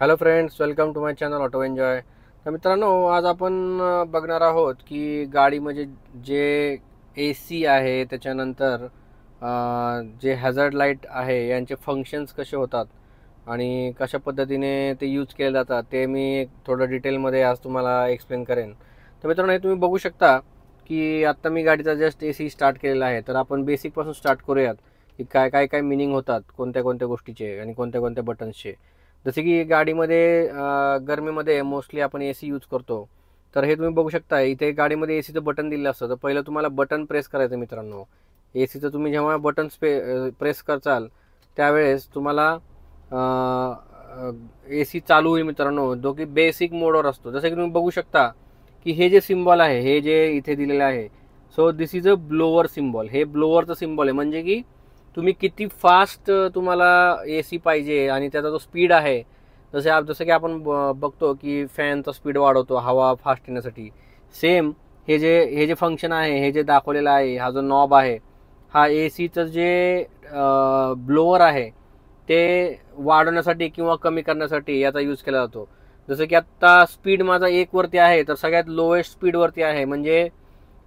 Hello friends, welcome to my channel auto enjoy. तर मित्रांनो, आज आपण बघणार आहोत की गाडी म्हणजे जे ए सी आहे, त्याच्यानंतर जे हॅझर्ड लाईट आहे यांचे फंक्शन्स कसे होतात आणि कशा पद्धतीने ते यूज केले जातात ते मी थोडं डिटेलमध्ये आज तुम्हाला एक्सप्लेन करेन. तर मित्रांनो, हे तुम्ही बघू शकता की आत्ता मी गाडीचा जस्ट ए सी स्टार्ट केलेला आहे. तर आपण बेसिकपासून स्टार्ट करूयात की काय काय काय मिनिंग होतात कोणत्या कोणत्या गोष्टीचे आणि कोणत्या कोणत्या बटन्सचे. जसे की गाडीमध्ये गरमीमध्ये मोस्टली आपण ए सी यूज करतो. तर हे तुम्ही बघू शकता, इथे गाडीमध्ये ए सीचं बटन दिलेलं असतं. तर पहिलं तुम्हाला बटन प्रेस करायचं मित्रांनो. ए सीचं तुम्ही जेव्हा बटन प्रेस करचाल त्यावेळेस तुम्हाला ए सी चालू होईल मित्रांनो, जो की बेसिक मोडवर असतो. जसं की तुम्ही बघू शकता की हे जे सिम्बॉल आहे, हे जे इथे दिलेलं आहे, so this is a blower symbol. हे ब्लोअरचं सिम्बॉल आहे, म्हणजे की तुम्ही किती फास्ट तुम्हाला ए सी पाहिजे आणि त्याचा जो स्पीड आहे, जसं की आपण बघतो की फॅनचा स्पीड वाढवतो हवा फास्ट येण्यासाठी. सेम हे जे फंक्शन आहे, हे जे दाखवलेलं आहे, हा जो नॉब आहे, हा ए सीचं जे ब्लोअर आहे ते वाढवण्यासाठी किंवा कमी करण्यासाठी याचा यूज केला जातो. जसं की आत्ता स्पीड माझा 1 वरती आहे, तर सगळ्यात लोएस्ट स्पीडवरती आहे, म्हणजे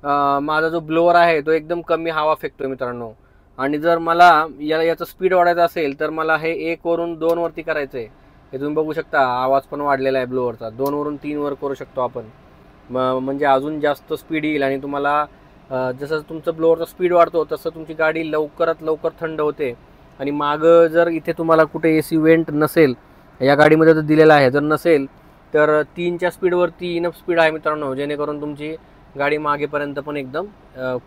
माझा जो ब्लोअर आहे तो एकदम कमी हवा फेकतोय मित्रांनो. आणि जर मला याचा स्पीड वाढायचा असेल तर मला हे 1 वरून 2 वरती करायचं आहे. हे तुम्ही बघू शकता, आवाज पण वाढलेला आहे ब्लोअरचा. 2 वरून 3 वर करू शकतो आपण, म्हणजे अजून जास्त स्पीड येईल. आणि तुम्हाला जसं तुमचं ब्लोअरचा स्पीड वाढतो तसं तुमची गाडी लवकरात लवकर थंड होते. आणि मागं जर इथे तुम्हाला कुठे ए सी वेंट नसेल, या गाडीमध्ये जर दिलेला आहे, जर नसेल तर 3च्या स्पीडवरती इनफ स्पीड आहे मित्रांनो, जेणेकरून तुमची गाडी मागेपर्यंत पण एकदम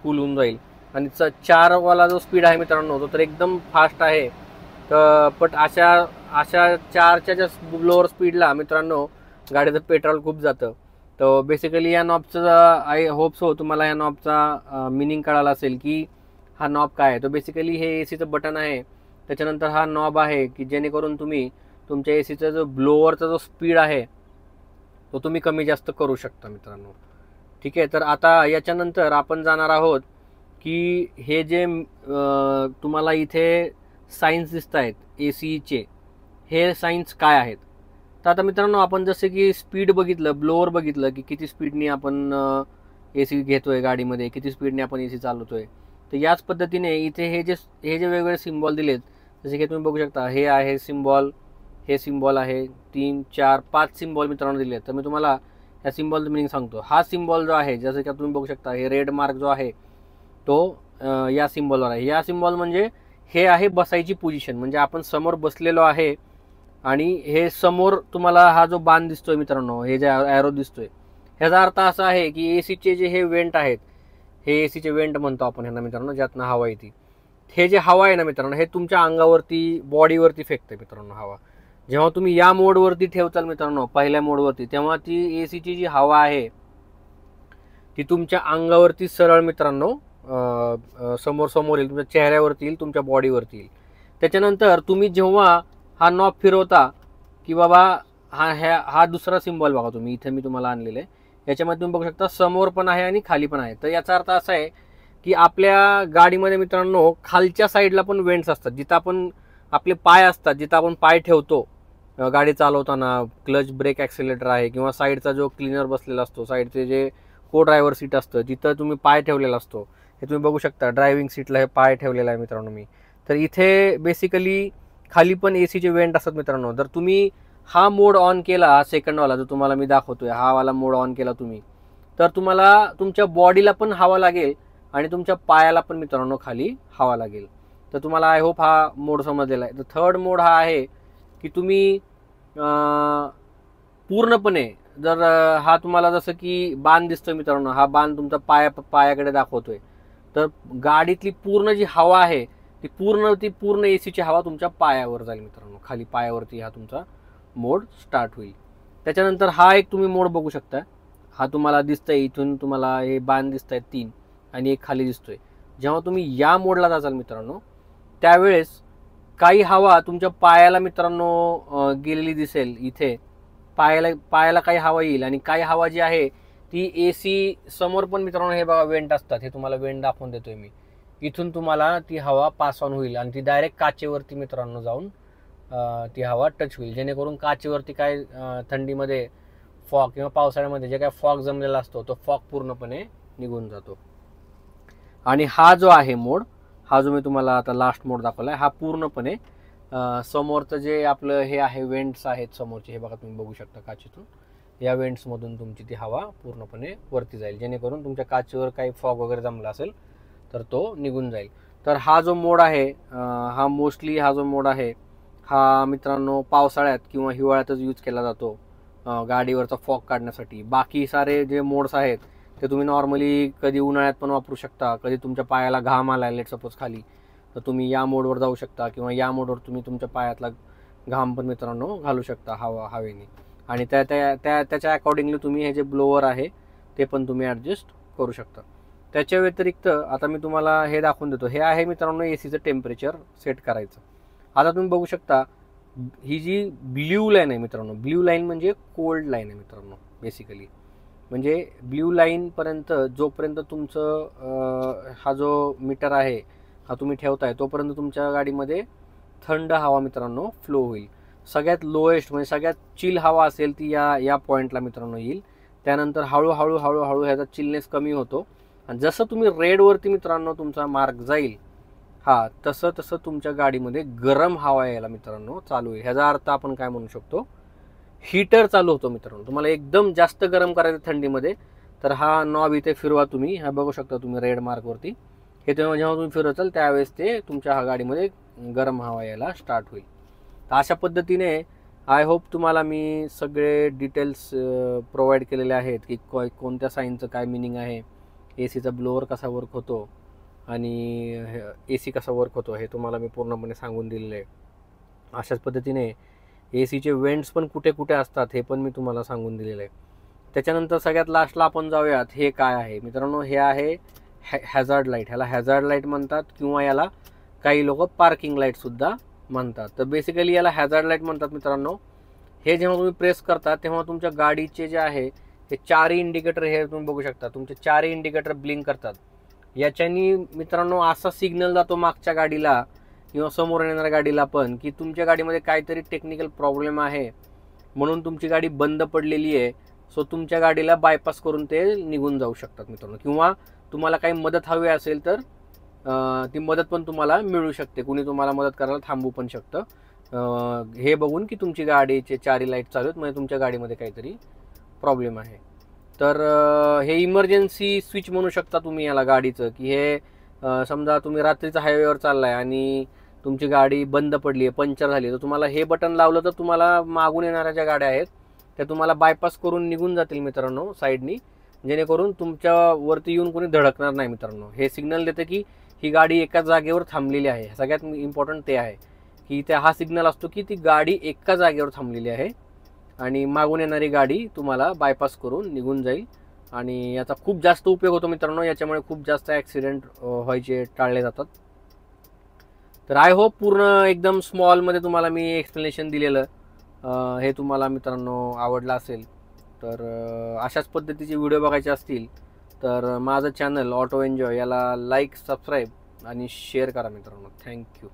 कूल होऊन जाईल. आणि 4 वाला जो स्पीड आहे मित्रांनो, तो तर एकदम फास्ट आहे. तर बट अशा अशा 4च्या ज्या ब्लोअर स्पीडला मित्रांनो गाडीचं पेट्रोल खूप जातं. तर बेसिकली या नॉबचं आय होप सो तुम्हाला या नॉबचा मिनिंग कळाला असेल की हा नॉब काय आहे. तो बेसिकली हे ए सीचं बटन आहे, त्याच्यानंतर हा नॉब आहे की जेणेकरून तुम्ही तुमच्या ए सीचा जो ब्लोअरचा जो स्पीड आहे तो तुम्ही कमी जास्त करू शकता मित्रांनो. ठीक आहे, तर आता याच्यानंतर आपण जाणार आहोत की हे जे तुम्हाला इथे सायन्स दिसत आहेत ए सीचे, हे सायन्स काय आहेत. तर आता मित्रांनो, आपण जसे की स्पीड बघितलं, ब्लोअर बघितलं की किती स्पीडने आपण ए सी घेतोय गाडीमध्ये, किती स्पीडने आपण ए सी चालवतोय. तर याच पद्धतीने इथे हे जे वेगवेगळे सिम्बॉल दिलेत, जसे की तुम्ही बघू शकता, हे आहे सिम्बॉल, हे सिम्बॉल आहे, 3 4 5 सिम्बॉल मित्रांनो दिले. तर मी तुम्हाला ह्या सिम्बॉलचं मिनिंग सांगतो. हा सिम्बॉल जो आहे, जसं की तुम्ही बघू शकता, हे रेड मार्क जो आहे तो या सिम्बॉलवर आहे. या सिम्बॉल म्हणजे हे आहे बसायची पोझिशन, म्हणजे आपण समोर बसलेलो आहे. आणि हे समोर तुम्हाला हा जो बाण दिसतोय मित्रांनो, हे जे ॲरो दिसतोय, ह्याचा अर्थ असा आहे की ए सीचे जे हे वेंट आहेत, हे ए सीचे वेंट म्हणतो आपण ह्यांना मित्रांनो, ज्यातनं हवा येते. हे जे हवा आहे ना मित्रांनो, हे तुमच्या अंगावरती, बॉडीवरती फेकते मित्रांनो हवा. जेव्हा तुम्ही या मोडवरती ठेवताल मित्रांनो, पहिल्या मोडवरती, तेव्हा ती ए सीची जी हवा आहे ती तुमच्या अंगावरती सरळ मित्रांनो समोर समोर येईल, तुमच्या चेहऱ्यावरती येईल, तुमच्या बॉडीवरती येईल. त्याच्यानंतर तुम्ही जेव्हा हा नॉब फिरवता की बाबा, हा दुसरा सिम्बॉल बघा तुम्ही, इथे मी तुम्हाला आणलेलं आहे, याच्यामध्ये तुम्ही बघू शकता समोर पण आहे आणि खाली पण आहे. तर याचा अर्थ असा आहे की आपल्या गाडीमध्ये मित्रांनो खालच्या साईडला पण वेंट्स असतात, जिथं आपण आपले पाय असतात, जिथं आपण पाय ठेवतो गाडी चालवताना. क्लच, ब्रेक, ॲक्सिलेटर आहे, किंवा साईडचा जो क्लीनर बसलेला असतो, साईडचे जे को ड्रायव्हर सीट असतं, जिथं तुम्ही पाय ठेवलेला असतो, हे तुम्ही बघू शकता. ड्रायव्हिंग सीटला हे पाय ठेवलेला आहे मित्रांनो मी. तर इथे बेसिकली खाली पण ए सीचे वेंट असतात मित्रांनो. जर तुम्ही हा मोड ऑन केला, हा सेकंडवाला जो तुम्हाला मी दाखवतोय, हा वाला मोड ऑन केला तुम्ही, तर तुम्हाला तुमच्या बॉडीला पण हवा लागेल आणि तुमच्या पायाला पण मित्रांनो खाली हवा लागेल. तर तुम्हाला आय होप हा मोड समजलेला आहे. तर थर्ड मोड हा आहे की तुम्ही पूर्णपणे, जर हा तुम्हाला जसं की बाण दिसतोय मित्रांनो, हा बाण तुमचा पायाकडे दाखवतोय, तर गाडीतली पूर्ण जी हवा आहे ती पूर्ण ए सीची हवा तुमच्या पायावर जाईल मित्रांनो, खाली पायावरती हा तुमचा मोड स्टार्ट होईल. त्याच्यानंतर हा एक तुम्ही मोड बघू शकता, हा तुम्हाला दिसतंय इथून, तुम्हाला हे बाण दिसत आहेत 3 आणि एक खाली दिसतोय. जेव्हा तुम्ही या मोडला जाचाल मित्रांनो, त्यावेळेस काही हवा तुमच्या पायाला मित्रांनो गेलेली दिसेल. इथे पायाला काही हवा येईल, आणि काही हवा जी आहे ती ए सी समोर पण मित्रांनो, हे बघा वेंट असतात, हे तुम्हाला वेंट दाखवून देतोय मी. इथून तुम्हाला ती हवा पास ऑन होईल आणि ती डायरेक्ट काचेवरती मित्रांनो जाऊन ती हवा टच होईल, जेणेकरून काचेवरती काय थंडीमध्ये फॉग किंवा पावसाळ्यामध्ये जे काय फॉग जमलेला असतो तो फॉग पूर्णपणे निघून जातो. आणि हा जो आहे मोड, हा जो मी तुम्हाला आता लास्ट मोड दाखवला आहे, हा पूर्णपणे समोरचं जे आपलं हे आहे वेंट्स आहेत समोरचे, हे बघा तुम्ही बघू शकता काचेतून, या वेंट्समधून तुमची ती हवा पूर्णपणे वरती जाईल, जेणेकरून तुमच्या काचेवर काही फॉग वगैरे जमला असेल तर तो निघून जाईल. तर हा जो मोड आहे, हा मोस्टली हा जो मोड आहे हा मित्रांनो पावसाळ्यात किंवा हिवाळ्यातच यूज केला जातो गाडीवरचा फॉग काढण्यासाठी. बाकी सारे जे मोड्स आहेत ते तुम्ही नॉर्मली कधी उन्हाळ्यात पण वापरू शकता, कधी तुमच्या पायाला घाम आला लेट सपोज खाली, तर तुम्ही या मोडवर जाऊ शकता, किंवा या मोडवर तुम्ही तुमच्या पायातला घाम पण मित्रांनो घालू शकता हवेने. आणि त्याच्या अकॉर्डिंगली तुम्ही हे जे ब्लोअर आहे ते पण तुम्ही ॲडजस्ट करू शकता. त्याच्या व्यतिरिक्त आता मी तुम्हाला हे दाखवून देतो. हे आहे मित्रांनो एसीचं टेम्परेचर सेट करायचं. आता तुम्ही बघू शकता ही जी ब्ल्यू लाईन आहे मित्रांनो, ब्ल्यू लाईन म्हणजे कोल्ड लाईन आहे मित्रांनो बेसिकली. म्हणजे ब्ल्यू लाईनपर्यंत जोपर्यंत तुमचं हा जो मीटर आहे हा तुम्ही ठेवताय तोपर्यंत तुमच्या गाडीमध्ये थंड हवा मित्रांनो फ्लो होईल. सगळ्यात लोएस्ट म्हणजे सगळ्यात चिल हवा असेल ती या पॉईंटला मित्रांनो येईल. त्यानंतर हळूहळू हळूहळू ह्याचा चिलनेस कमी होतो. आणि जसं तुम्ही रेडवरती मित्रांनो तुमचा मार्क जाईल तसं तसं तुमच्या गाडीमध्ये गरम हवा यायला मित्रांनो चालू होईल. ह्याचा अर्थ आपण काय म्हणू शकतो, हीटर चालू होतो मित्रांनो. तुम्हाला एकदम जास्त गरम करायचं थंडीमध्ये तर हा नॉब इथे फिरवा तुम्ही, हा बघू शकता तुम्ही रेड मार्कवरती. हे जेव्हा तुम्ही फिरवचाल त्यावेळेस ते तुमच्या गाडीमध्ये गरम हवा यायला स्टार्ट होईल. तर अशा पद्धतीने आय होप तुम्हाला मी सगळे डिटेल्स प्रोव्हाइड केलेले आहेत की कोणत्या साईनचं काय मिनिंग आहे, एसीचा ब्लोअर कसा वर्क होतो आणि एसी कसा वर्क होतो हे तुम्हाला मी पूर्णपणे सांगून दिलेलं आहे. अशाच पद्धतीने एसीचे वेंट्स पण कुठे कुठे असतात हे पण मी तुम्हाला सांगून दिलेलं आहे. त्याच्यानंतर सगळ्यात लास्टला आपण जाऊयात, हे काय आहे मित्रांनो, हे आहे हॅझार्ड लाईट. ह्याला हॅझार्ड लाईट म्हणतात किंवा याला काही लोक पार्किंग लाईटसुद्धा म्हणतात. तर बेसिकली याला हॅझार्ड लाईट म्हणतात मित्रांनो. हे जेव्हा तुम्ही प्रेस करता तेव्हा तुमच्या गाडीचे जे आहे हे चारही इंडिकेटर, हे तुम्ही बघू शकता तुमचे चारही इंडिकेटर ब्लिंक करतात. याच्यानी मित्रांनो असा सिग्नल जातो मागच्या गाडीला किंवा समोर येणाऱ्या गाडीला पण की तुमच्या गाडीमध्ये काहीतरी टेक्निकल प्रॉब्लेम आहे म्हणून तुमची गाडी बंद पडलेली आहे. सो तुमच्या गाडीला बायपास करून ते निघून जाऊ शकतात मित्रांनो. किंवा तुम्हाला काही मदत हवी असेल तर ती मदत पण तुम्हाला मिळू शकते, कुणी तुम्हाला मदत करायला थांबू पण शकतं हे बघून की तुमची गाडीचे चारही लाईट चालू आहेत म्हणजे तुमच्या गाडीमध्ये काहीतरी प्रॉब्लेम आहे. तर हे इमर्जन्सी स्विच म्हणू शकता तुम्ही याला गाडीचं, की हे समजा तुम्ही रात्रीचा हायवेवर चाललाय आणि तुमची गाडी बंद पडली आहे, पंक्चर झाली, तर तुम्हाला हे बटन लावलं तर तुम्हाला मागून येणाऱ्या ज्या गाड्या आहेत त्या तुम्हाला बायपास करून निघून जातील मित्रांनो साईडनी, जेणेकरून तुमच्यावरती येऊन कोणी धडकणार नाही मित्रांनो. हे सिग्नल देतं की ही गाडी एका जागेवर थांबलेली आहे. सगळ्यात इम्पॉर्टंट ते आहे की इथे हा सिग्नल असतो की ती गाडी एका जागेवर थांबलेली आहे आणि मागून येणारी गाडी तुम्हाला बायपास करून निघून जाईल. आणि याचा खूप जास्त उपयोग होतो मित्रांनो, याच्यामुळे खूप जास्त ॲक्सिडेंट व्हायचे टाळले जातात. तर आय होप पूर्ण एकदम स्मॉलमध्ये तुम्हाला मी एक्सप्लेनेशन दिलेलं हे तुम्हाला मित्रांनो आवडलं असेल. तर अशाच पद्धतीचे व्हिडिओ बघायचे असतील तर माझं चॅनल ऑटो एन्जॉय याला लाईक, सबस्क्राईब आणि शेअर करा मित्रांनो. थँक्यू.